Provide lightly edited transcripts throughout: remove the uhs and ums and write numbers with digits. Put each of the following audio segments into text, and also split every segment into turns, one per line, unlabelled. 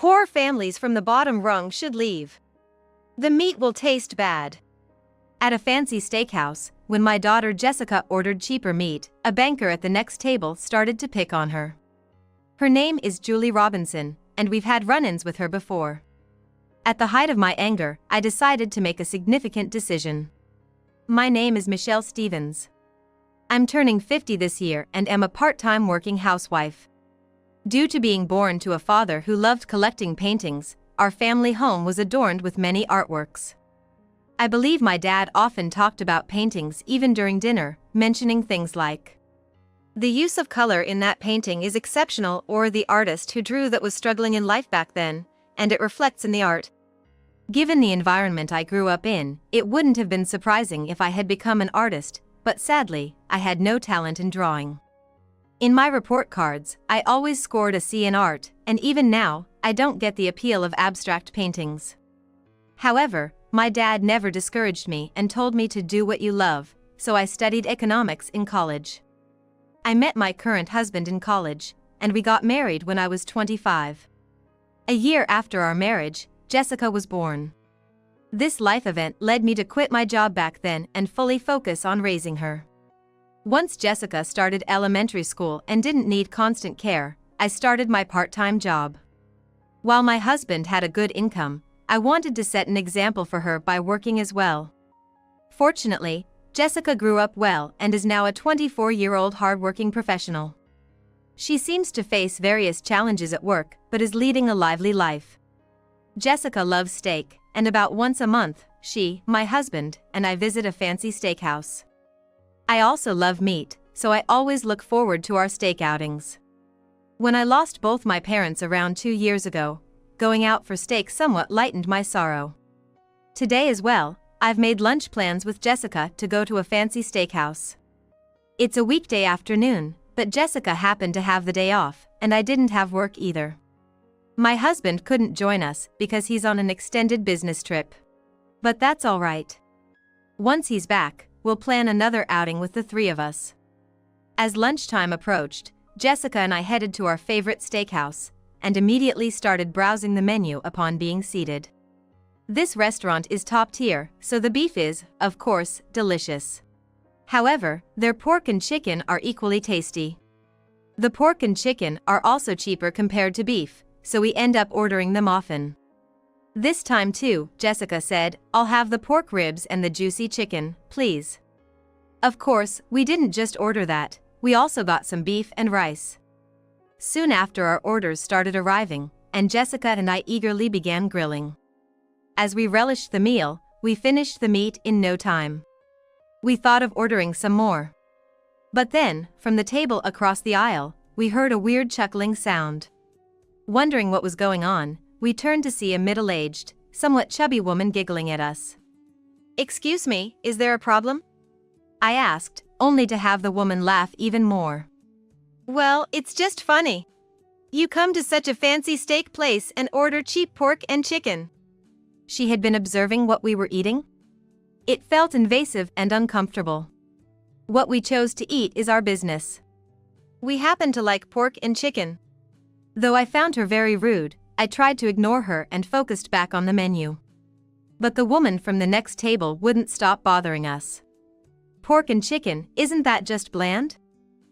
Poor families from the bottom rung should leave. The meat will taste bad. At a fancy steakhouse, when my daughter Jessica ordered cheaper meat, a banker at the next table started to pick on her. Her name is Julie Robinson, and we've had run-ins with her before. At the height of my anger, I decided to make a significant decision. My name is Michelle Stevens. I'm turning 50 this year and am a part-time working housewife. Due to being born to a father who loved collecting paintings, our family home was adorned with many artworks. I believe my dad often talked about paintings even during dinner, mentioning things like, "The use of color in that painting is exceptional," or "the artist who drew that was struggling in life back then, and it reflects in the art." Given the environment I grew up in, it wouldn't have been surprising if I had become an artist, but sadly, I had no talent in drawing. In my report cards, I always scored a C in art, and even now, I don't get the appeal of abstract paintings. However, my dad never discouraged me and told me to do what you love, so I studied economics in college. I met my current husband in college, and we got married when I was 25. A year after our marriage, Jessica was born. This life event led me to quit my job back then and fully focus on raising her. Once Jessica started elementary school and didn't need constant care, I started my part-time job. While my husband had a good income, I wanted to set an example for her by working as well. Fortunately, Jessica grew up well and is now a 24-year-old hardworking professional. She seems to face various challenges at work but is leading a lively life. Jessica loves steak, and about once a month, she, my husband, and I visit a fancy steakhouse. I also love meat, so I always look forward to our steak outings. When I lost both my parents around 2 years ago, going out for steak somewhat lightened my sorrow. Today as well, I've made lunch plans with Jessica to go to a fancy steakhouse. It's a weekday afternoon, but Jessica happened to have the day off, and I didn't have work either. My husband couldn't join us because he's on an extended business trip. But that's all right. Once he's back, we'll plan another outing with the three of us. As lunchtime approached, Jessica and I headed to our favorite steakhouse, and immediately started browsing the menu upon being seated. This restaurant is top tier, so the beef is, of course, delicious. However, their pork and chicken are equally tasty. The pork and chicken are also cheaper compared to beef, so we end up ordering them often. This time too, Jessica said, "I'll have the pork ribs and the juicy chicken, please." Of course, we didn't just order that, we also got some beef and rice. Soon after our orders started arriving, and Jessica and I eagerly began grilling. As we relished the meal, we finished the meat in no time. We thought of ordering some more. But then, from the table across the aisle, we heard a weird chuckling sound. Wondering what was going on, we turned to see a middle-aged, somewhat chubby woman giggling at us. "Excuse me, is there a problem?" I asked, only to have the woman laugh even more. "Well, it's just funny. You come to such a fancy steak place and order cheap pork and chicken." She had been observing what we were eating. It felt invasive and uncomfortable. What we chose to eat is our business. We happen to like pork and chicken. Though I found her very rude, I tried to ignore her and focused back on the menu. But the woman from the next table wouldn't stop bothering us. "Pork and chicken, isn't that just bland?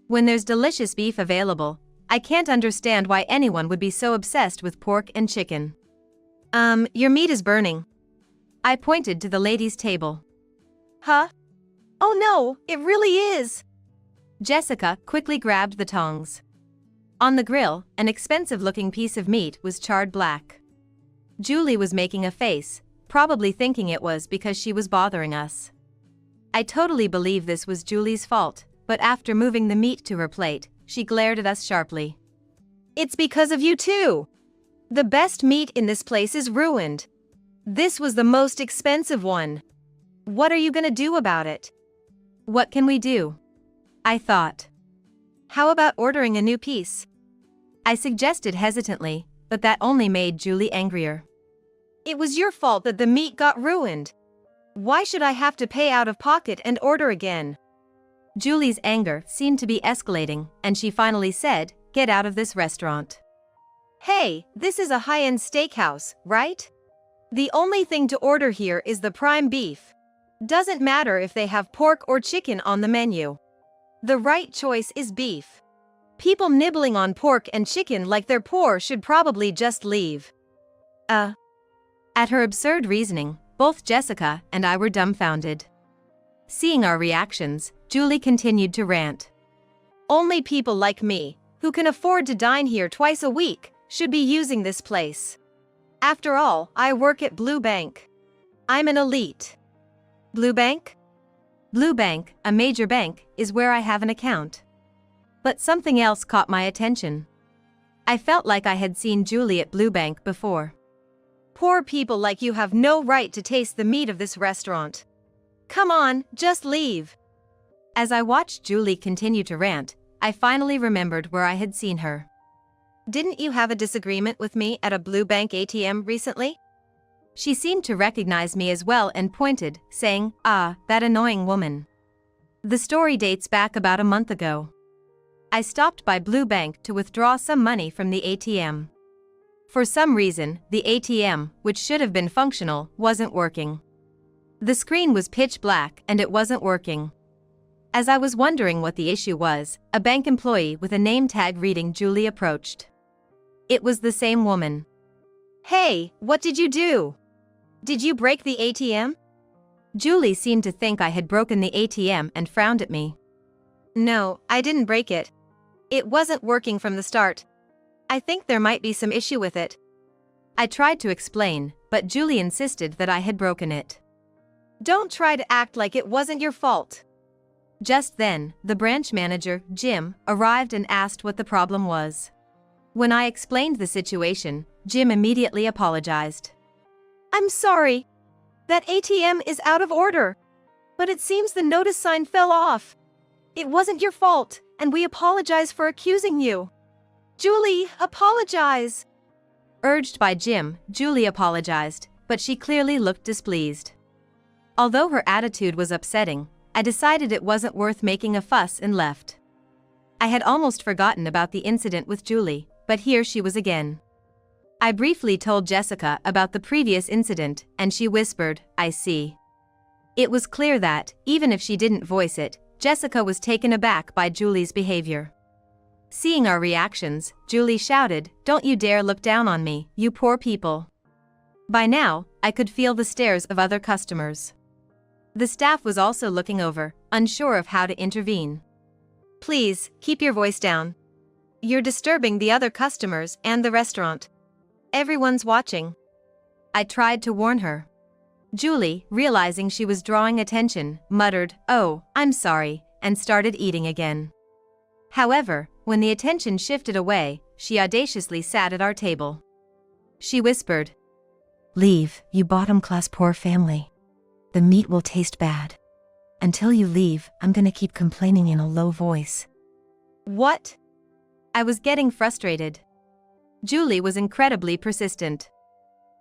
When there's delicious beef available, I can't understand why anyone would be so obsessed with pork and chicken." Your meat is burning." I pointed to the ladies' table. "Huh? Oh no, it really is." Jessica quickly grabbed the tongs. On the grill, an expensive-looking piece of meat was charred black. Julie was making a face, probably thinking it was because she was bothering us. I totally believe this was Julie's fault, but after moving the meat to her plate, she glared at us sharply. "It's because of you too. The best meat in this place is ruined. This was the most expensive one. What are you gonna do about it?" "What can we do?" I thought. "How about ordering a new piece?" I suggested hesitantly, but that only made Julie angrier. "It was your fault that the meat got ruined. Why should I have to pay out of pocket and order again?" Julie's anger seemed to be escalating, and she finally said, "Get out of this restaurant." Hey, this is a high-end steakhouse, right? The only thing to order here is the prime beef. Doesn't matter if they have pork or chicken on the menu. The right choice is beef. People nibbling on pork and chicken like they're poor should probably just leave. At her absurd reasoning, both Jessica and I were dumbfounded. Seeing our reactions, Julie continued to rant. Only people like me, who can afford to dine here twice a week, should be using this place. After all, I work at Blue Bank. I'm an elite. Blue Bank? Blue Bank, a major bank, is where I have an account. But something else caught my attention. I felt like I had seen Julie at Blue Bank before. Poor people like you have no right to taste the meat of this restaurant. Come on, just leave. As I watched Julie continue to rant, I finally remembered where I had seen her. Didn't you have a disagreement with me at a Blue Bank ATM recently? She seemed to recognize me as well and pointed, saying, "Ah, that annoying woman." The story dates back about a month ago. I stopped by Blue Bank to withdraw some money from the ATM. For some reason, the ATM, which should have been functional, wasn't working. The screen was pitch black and it wasn't working. As I was wondering what the issue was, a bank employee with a name tag reading Julie approached. It was the same woman. "Hey, what did you do? Did you break the ATM?" Julie seemed to think I had broken the ATM and frowned at me. "No, I didn't break it. It wasn't working from the start. I think there might be some issue with it." I tried to explain, but Julie insisted that I had broken it. "Don't try to act like it wasn't your fault." Just then, the branch manager, Jim, arrived and asked what the problem was. When I explained the situation, Jim immediately apologized. "I'm sorry. That ATM is out of order. But it seems the notice sign fell off. It wasn't your fault, and we apologize for accusing you." "Julie, apologize!" Urged by Jim, Julie apologized, but she clearly looked displeased. Although her attitude was upsetting, I decided it wasn't worth making a fuss and left. I had almost forgotten about the incident with Julie, but here she was again. I briefly told Jessica about the previous incident, and she whispered, "I see." It was clear that, even if she didn't voice it, Jessica was taken aback by Julie's behavior. Seeing our reactions, Julie shouted, "Don't you dare look down on me, you poor people." By now, I could feel the stares of other customers. The staff was also looking over, unsure of how to intervene. "Please, keep your voice down. You're disturbing the other customers and the restaurant. Everyone's watching." I tried to warn her. Julie, realizing she was drawing attention, muttered, "Oh, I'm sorry," and started eating again. However, when the attention shifted away, she audaciously sat at our table. She whispered, "Leave, you bottom-class poor family. The meat will taste bad. Until you leave, I'm gonna keep complaining in a low voice." What? I was getting frustrated. Julie was incredibly persistent.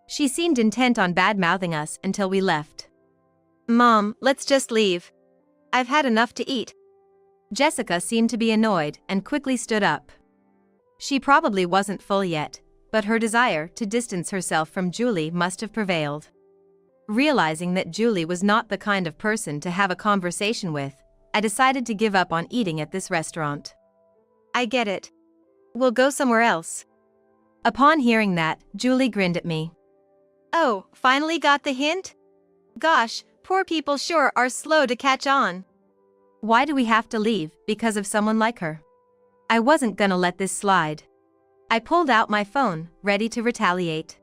She seemed intent on bad-mouthing us until we left. "Mom, let's just leave. I've had enough to eat." Jessica seemed to be annoyed and quickly stood up. She probably wasn't full yet, but her desire to distance herself from Julie must have prevailed. Realizing that Julie was not the kind of person to have a conversation with, I decided to give up on eating at this restaurant. "I get it. We'll go somewhere else." Upon hearing that, Julie grinned at me. "Oh, finally got the hint? Gosh, poor people sure are slow to catch on." Why do we have to leave because of someone like her? I wasn't gonna let this slide. I pulled out my phone, ready to retaliate.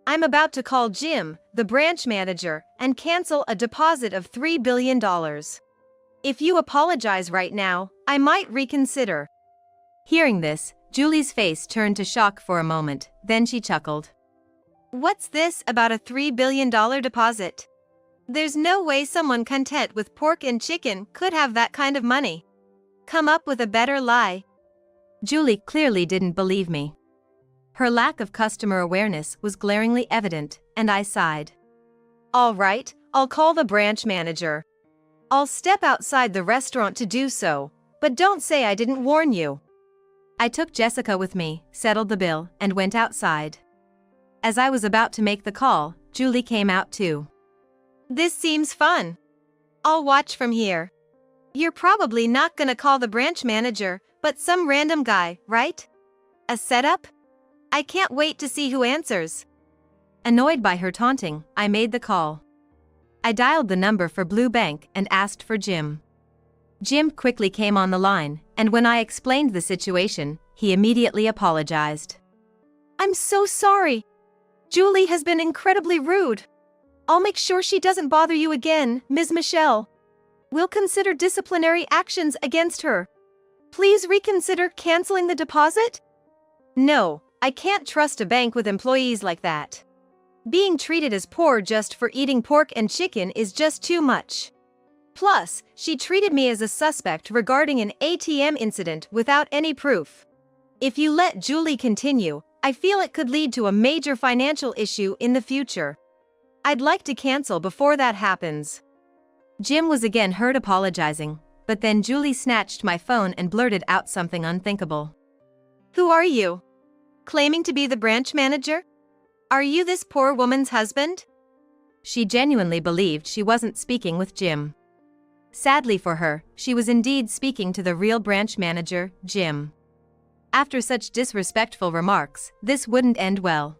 "I'm about to call Jim, the branch manager, and cancel a deposit of $3 billion. If you apologize right now, I might reconsider." Hearing this, Julie's face turned to shock for a moment, then she chuckled. "What's this about a $3 billion deposit? There's no way someone content with pork and chicken could have that kind of money. Come up with a better lie." Julie clearly didn't believe me. Her lack of customer awareness was glaringly evident, and I sighed. "All right, I'll call the branch manager. I'll step outside the restaurant to do so, but don't say I didn't warn you." I took Jessica with me, settled the bill, and went outside. As I was about to make the call, Julie came out too. This seems fun. I'll watch from here. You're probably not gonna call the branch manager, but some random guy, right? A setup? I can't wait to see who answers. Annoyed by her taunting, I made the call. I dialed the number for Blue Bank and asked for Jim. Jim quickly came on the line, and when I explained the situation, he immediately apologized. I'm so sorry. Julie has been incredibly rude. I'll make sure she doesn't bother you again, Ms. Michelle. We'll consider disciplinary actions against her. Please reconsider canceling the deposit? No, I can't trust a bank with employees like that. Being treated as poor just for eating pork and chicken is just too much. Plus, she treated me as a suspect regarding an ATM incident without any proof. If you let Julie continue, I feel it could lead to a major financial issue in the future. I'd like to cancel before that happens. Jim was again heard apologizing, but then Julie snatched my phone and blurted out something unthinkable. Who are you? Claiming to be the branch manager? Are you this poor woman's husband? She genuinely believed she wasn't speaking with Jim. Sadly for her, she was indeed speaking to the real branch manager, Jim. After such disrespectful remarks, this wouldn't end well.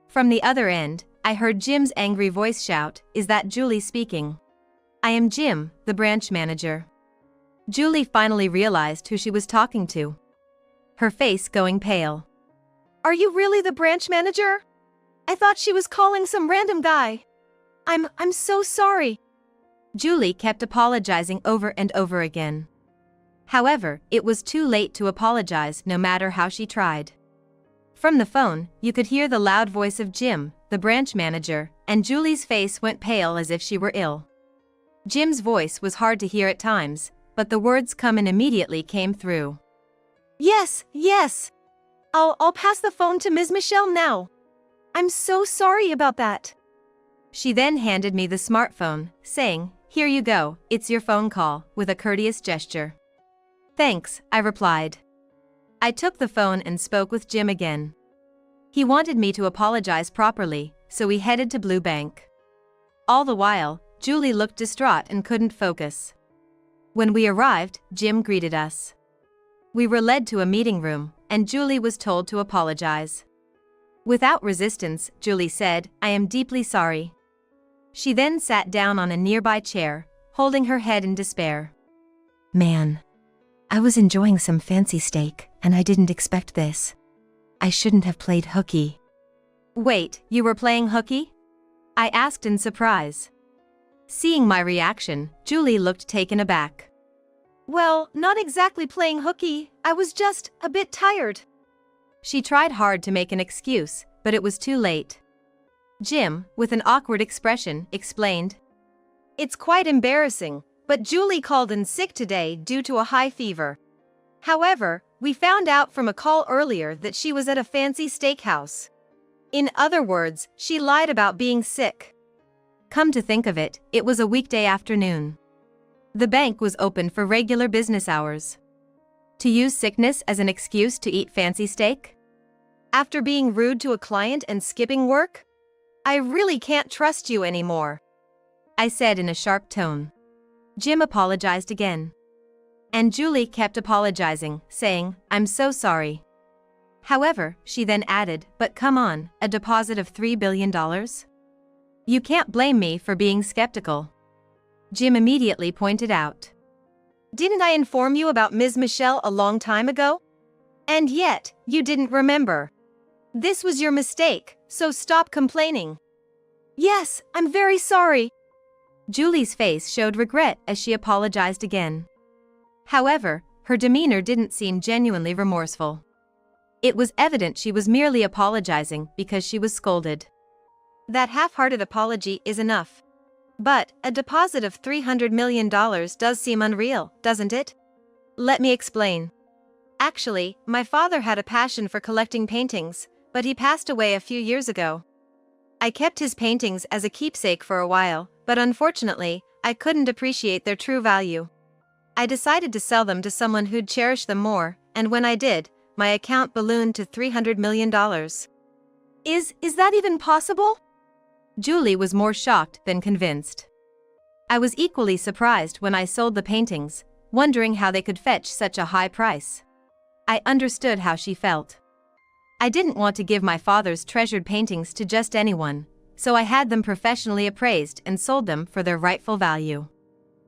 From the other end, I heard Jim's angry voice shout, "Is that Julie speaking? I am Jim, the branch manager." Julie finally realized who she was talking to. Her face going pale. Are you really the branch manager? I thought she was calling some random guy. I'm so sorry. Julie kept apologizing over and over again. However, it was too late to apologize no matter how she tried. From the phone, you could hear the loud voice of Jim, the branch manager, and Julie's face went pale as if she were ill. Jim's voice was hard to hear at times, but the words come in immediately came through. Yes. I'll pass the phone to Ms. Michelle now. I'm so sorry about that. She then handed me the smartphone, saying, "Here you go, it's your phone call," with a courteous gesture. Thanks, I replied. I took the phone and spoke with Jim again. He wanted me to apologize properly, so we headed to Blue Bank. All the while, Julie looked distraught and couldn't focus. When we arrived, Jim greeted us. We were led to a meeting room, and Julie was told to apologize. Without resistance, Julie said, "I am deeply sorry." She then sat down on a nearby chair, holding her head in despair. Man, I was enjoying some fancy steak, and I didn't expect this. I shouldn't have played hooky. Wait, you were playing hooky? I asked in surprise. Seeing my reaction, Julie looked taken aback. Well, not exactly playing hooky, I was just a bit tired. She tried hard to make an excuse, but it was too late. Jim, with an awkward expression, explained. It's quite embarrassing, but Julie called in sick today due to a high fever. However, we found out from a call earlier that she was at a fancy steakhouse. In other words, she lied about being sick. Come to think of it, it was a weekday afternoon. The bank was open for regular business hours. To use sickness as an excuse to eat fancy steak? After being rude to a client and skipping work? I really can't trust you anymore, I said in a sharp tone. Jim apologized again. And Julie kept apologizing, saying, "I'm so sorry." However, she then added, "But come on, a deposit of $3 billion? You can't blame me for being skeptical." Jim immediately pointed out. Didn't I inform you about Ms. Michelle a long time ago? And yet, you didn't remember. This was your mistake, so stop complaining. Yes, I'm very sorry. Julie's face showed regret as she apologized again. However, her demeanor didn't seem genuinely remorseful. It was evident she was merely apologizing because she was scolded. That half-hearted apology is enough. But a deposit of $300 million does seem unreal, doesn't it? Let me explain. Actually, my father had a passion for collecting paintings, but he passed away a few years ago. I kept his paintings as a keepsake for a while, but unfortunately, I couldn't appreciate their true value. I decided to sell them to someone who'd cherish them more, and when I did, my account ballooned to $300 million. Is that even possible? Julie was more shocked than convinced. I was equally surprised when I sold the paintings, wondering how they could fetch such a high price. I understood how she felt. I didn't want to give my father's treasured paintings to just anyone, so I had them professionally appraised and sold them for their rightful value.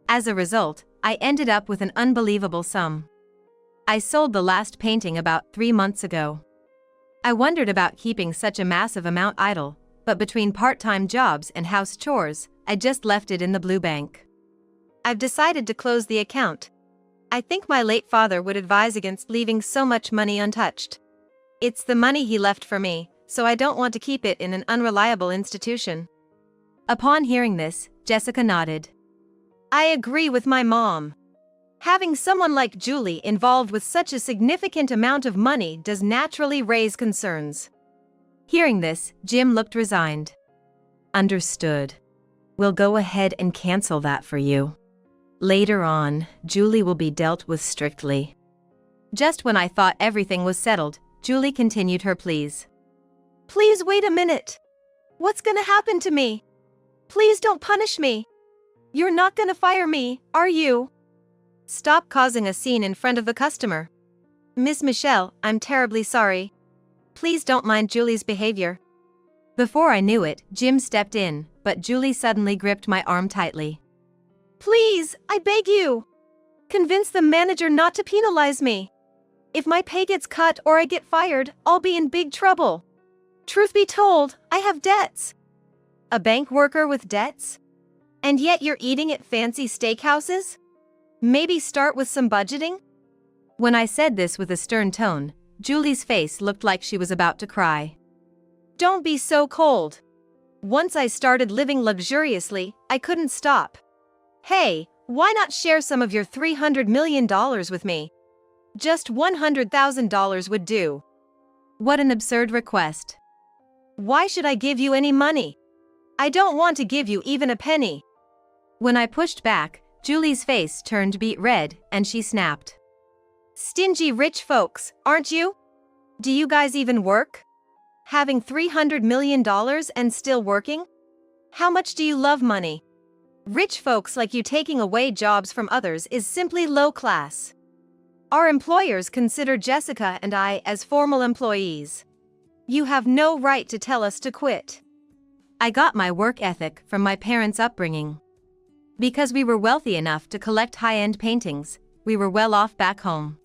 As a result, I ended up with an unbelievable sum. I sold the last painting about 3 months ago. I wondered about keeping such a massive amount idle, but between part-time jobs and house chores, I just left it in the blue bank. I've decided to close the account. I think my late father would advise against leaving so much money untouched. It's the money he left for me, so I don't want to keep it in an unreliable institution. Upon hearing this, Jessica nodded. I agree with my mom. Having someone like Julie involved with such a significant amount of money does naturally raise concerns. Hearing this, Jim looked resigned. Understood. We'll go ahead and cancel that for you. Later on, Julie will be dealt with strictly. Just when I thought everything was settled, Julie continued her pleas. Please wait a minute. What's gonna happen to me? Please don't punish me. You're not gonna fire me, are you? Stop causing a scene in front of the customer. Miss Michelle, I'm terribly sorry. Please don't mind Julie's behavior. Before I knew it, Jim stepped in, but Julie suddenly gripped my arm tightly. Please, I beg you. Convince the manager not to penalize me. If my pay gets cut or I get fired, I'll be in big trouble. Truth be told, I have debts. A bank worker with debts? And yet you're eating at fancy steakhouses? Maybe start with some budgeting? When I said this with a stern tone, Julie's face looked like she was about to cry. Don't be so cold. Once I started living luxuriously, I couldn't stop. Hey, why not share some of your $300 million with me? Just $100,000 would do. What an absurd request. Why should I give you any money? I don't want to give you even a penny. When I pushed back, Julie's face turned beet red and she snapped. Stingy rich folks, aren't you? Do you guys even work? Having $300 million and still working? How much do you love money? Rich folks like you taking away jobs from others is simply low class. Our employers consider Jessica and I as formal employees. You have no right to tell us to quit. I got my work ethic from my parents' upbringing. Because we were wealthy enough to collect high-end paintings, we were well off back home.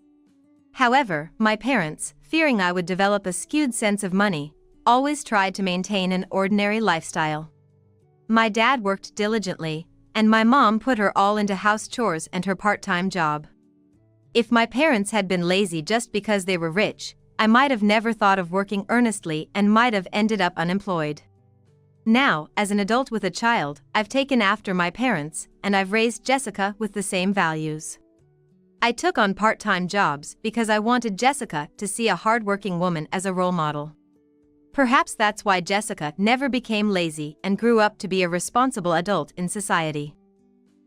However, my parents, fearing I would develop a skewed sense of money, always tried to maintain an ordinary lifestyle. My dad worked diligently, and my mom put her all into house chores and her part-time job. If my parents had been lazy just because they were rich, I might have never thought of working earnestly and might have ended up unemployed. Now, as an adult with a child, I've taken after my parents, and I've raised Jessica with the same values. I took on part-time jobs because I wanted Jessica to see a hard-working woman as a role model. Perhaps that's why Jessica never became lazy and grew up to be a responsible adult in society.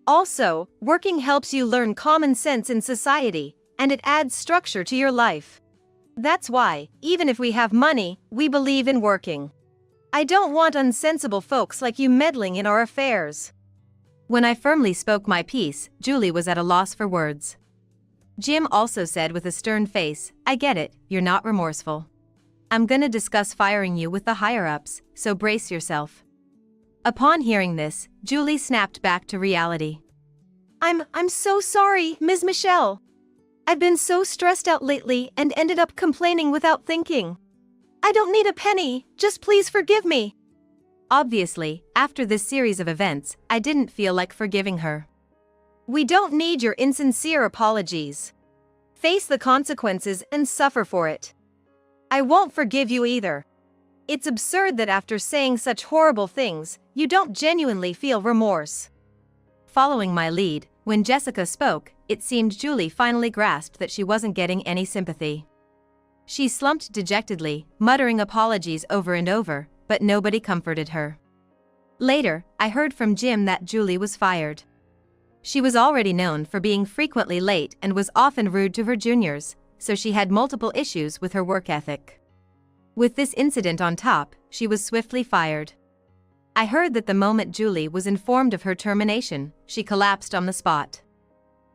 Also, working helps you learn common sense in society, and it adds structure to your life. That's why, even if we have money, we believe in working. I don't want unsensible folks like you meddling in our affairs. When I firmly spoke my piece, Julie was at a loss for words. Jim also said with a stern face, I get it, you're not remorseful. I'm gonna discuss firing you with the higher-ups, so brace yourself. Upon hearing this, Julie snapped back to reality. I'm so sorry, Ms. Michelle. I've been so stressed out lately and ended up complaining without thinking. I don't need a penny, just please forgive me. Obviously, after this series of events, I didn't feel like forgiving her. We don't need your insincere apologies. Face the consequences and suffer for it. I won't forgive you either. It's absurd that after saying such horrible things, you don't genuinely feel remorse. Following my lead, when Jessica spoke, it seemed Julie finally grasped that she wasn't getting any sympathy. She slumped dejectedly, muttering apologies over and over, but nobody comforted her. Later, I heard from Jim that Julie was fired. She was already known for being frequently late and was often rude to her juniors, so she had multiple issues with her work ethic. With this incident on top, she was swiftly fired. I heard that the moment Julie was informed of her termination, she collapsed on the spot.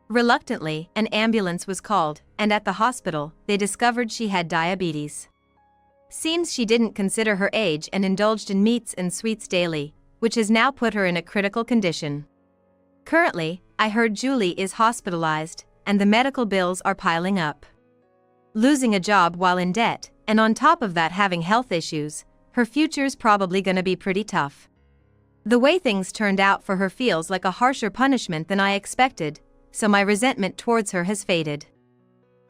Reluctantly, an ambulance was called, and at the hospital, they discovered she had diabetes. Seems she didn't consider her age and indulged in meats and sweets daily, which has now put her in a critical condition. Currently, I heard Julie is hospitalized, and the medical bills are piling up. Losing a job while in debt, and on top of that having health issues, her future's probably gonna be pretty tough. The way things turned out for her feels like a harsher punishment than I expected, so my resentment towards her has faded.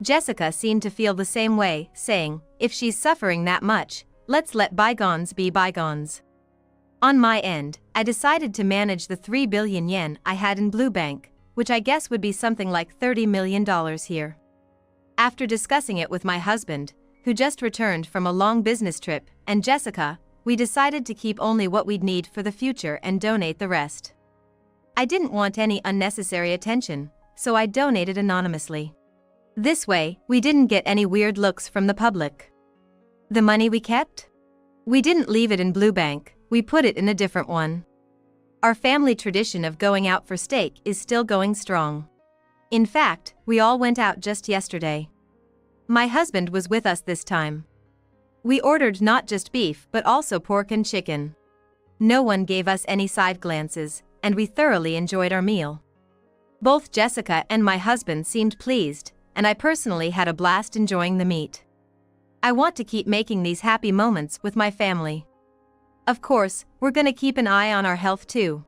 Jessica seemed to feel the same way, saying, if she's suffering that much, let's let bygones be bygones. On my end, I decided to manage the 3 billion yen I had in Blue Bank, which I guess would be something like $30 million here. After discussing it with my husband, who just returned from a long business trip, and Jessica, we decided to keep only what we'd need for the future and donate the rest. I didn't want any unnecessary attention, so I donated anonymously. This way, we didn't get any weird looks from the public. The money we kept? We didn't leave it in Blue Bank, we put it in a different one. Our family tradition of going out for steak is still going strong. In fact, we all went out just yesterday. My husband was with us this time. We ordered not just beef but also pork and chicken. No one gave us any side glances, and we thoroughly enjoyed our meal. Both Jessica and my husband seemed pleased, and I personally had a blast enjoying the meat. I want to keep making these happy moments with my family. Of course, we're gonna keep an eye on our health too.